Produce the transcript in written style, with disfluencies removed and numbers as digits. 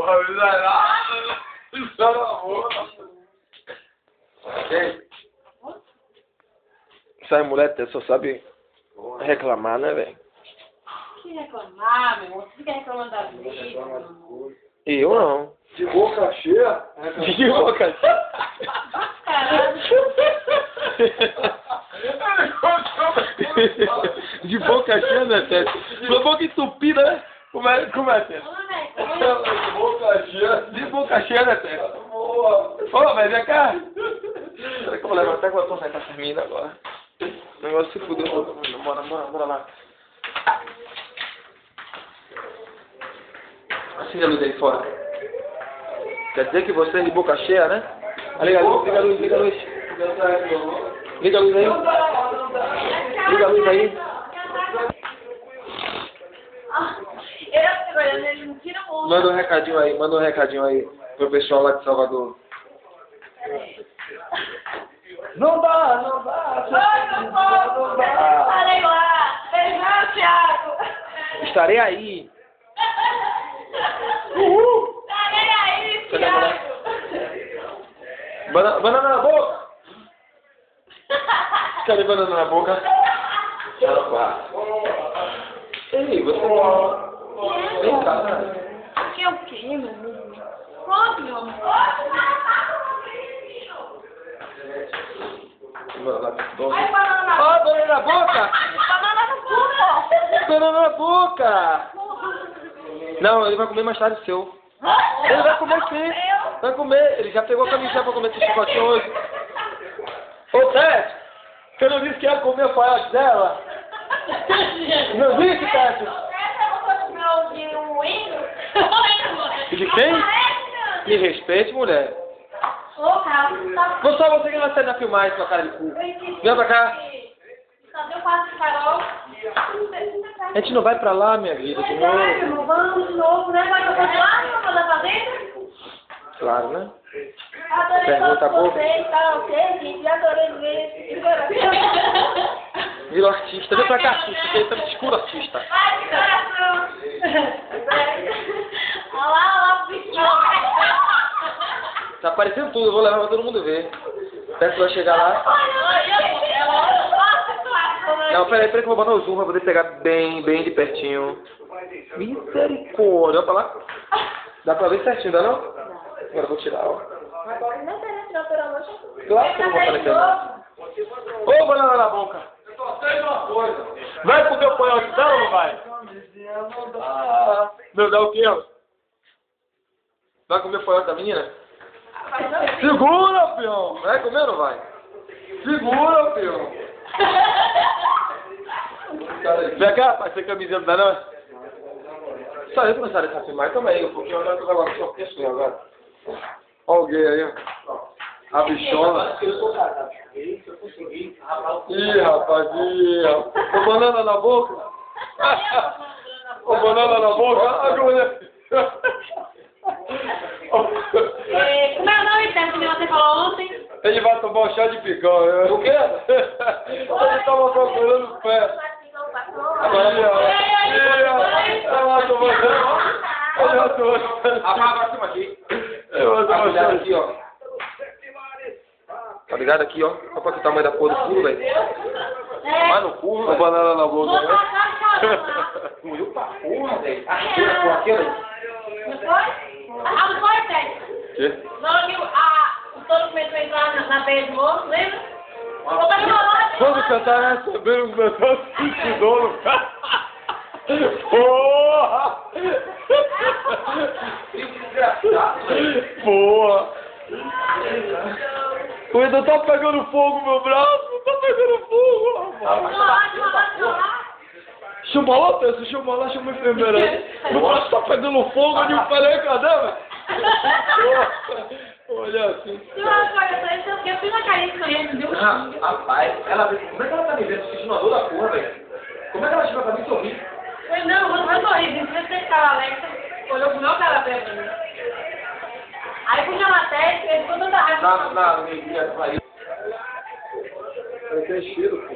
porra, miserável. Isso na boca. Essa mulher só sabe reclamar, né, velho? Que reclamar, meu irmão? Você fica reclamando da vida, Eu não. De boca cheia? De boca cheia? Caralho. De boca cheia, né, Tete? Sua boca entupida, né? Como é, Tete? De boca cheia. De boca cheia, né, Tete? Boa. Ô, mas vem cá. Será que eu vou levar até quando consertar essa mina agora? O negócio se fudeu. Bora lá. Acende a luz aí fora. Quer dizer que você é de boca cheia, né? Liga a luz. Liga a luz aí. Liga a luz aí. Ele não tira o olho. Manda um recadinho aí pro pessoal lá de Salvador. Não dá. Não dá. Falei lá. Beijão, Thiago. Estarei aí. Estarei aí, Thiago. Banana na boca. Cadê banana na boca? Rapaz. Ei, você... Vem cá, né? Que é o quê, meu amigo? Pronto, meu amor. Ai, banana na boca. Ó, banana na boca! Banana na boca. Banana na boca! Não, ele vai comer mais tarde o seu. Ele vai comer sim. Vai comer. Ele já pegou a camiseta pra comer esse chicotinho hoje. Ô, Tete! Você não disse que ia comer o alfaiate dela? Não disse, Tete? E de quem? Me respeite, mulher. Ô, Carlos, tá... Não só você que vai sair na filmagem, sua cara de cu. Vem pra cá. Cadê o quarto de Carol? A gente não vai pra lá, minha vida, de novo. Irmão, vamos de novo, né? Vai fazer lá, não vai dar pra dentro? Claro, né? Adorei Pergunta boa. vocês, tá ok, gente? Adorei ver esse coração. Vila artista. Vem pra cá, artista. Você tá escuro, artista. Ai, que coração. Olha lá, bicho. Tá aparecendo tudo, eu vou levar pra todo mundo ver. Espera que vai chegar lá. Não, peraí que eu vou botar o zoom pra poder pegar bem de pertinho. Misericórdia, olha pra lá. Dá pra ver certinho, dá não? Agora eu vou tirar, ó. Agora não tem esse natural, Claro que eu vou botar na internet. Ô, banana na boca. Eu só sei uma coisa. Vai comer o panhote dela ou não vai? Não dá. Não dá o quê, ó? Vai comer o panhote da menina? Segura, peão! Vai comer ou não vai? Segura, peão! Vem cá, pai, você camiseta não dá não? Só eu começaram a filmar, calma aí, um pouquinho, agora eu vou só pessoa agora. Olha o gay aí, ó. A bichona. Ih, rapaz, ó. O banana na boca? O banana na boca? Ah, mulher. Como é o nome desse que você falou ontem? Ele vai tomar um chá de picão, né? O quê? Ele tava procurando o pé. Olha, ó. Tava tomando. Olha, eu tô. Apaga pra cima aqui. Eu tô Olha aqui, ó. Tá ligado aqui, ó? Olha pra que tamanho da porra do cu, velho. Vai no cu, velho. Banana na boca, né? Doeu pra porra, velho. Aqui, ó. Não foi? Ah, não foi, Tete? Quê? Não, que o touro começou a entrar na beira do moço, lembra? Quando você tá recebendo os meus tesouros, cara. Porra! Porra! O Edu tá pegando fogo no meu braço, tá pegando fogo, rapaz. Chama lá, Tessa, chama lá, chama a enfermeira. Meu braço tá pegando fogo, eu digo, peraí, cadê, velho? Olha assim. Eu fiz uma carinha com ele, viu? Rapaz, ela vê, como é que ela tá me vendo sentindo uma dor da porra, velho? Como é que ela chega pra mim sorrir? Não, você vai sorrir, não precisa ter cara alegre, olhou pro meu cara pra mim. Aí puxa a matéria, ele ficou toda raiva. Na alegria, vai. Vai ter cheiro, pô.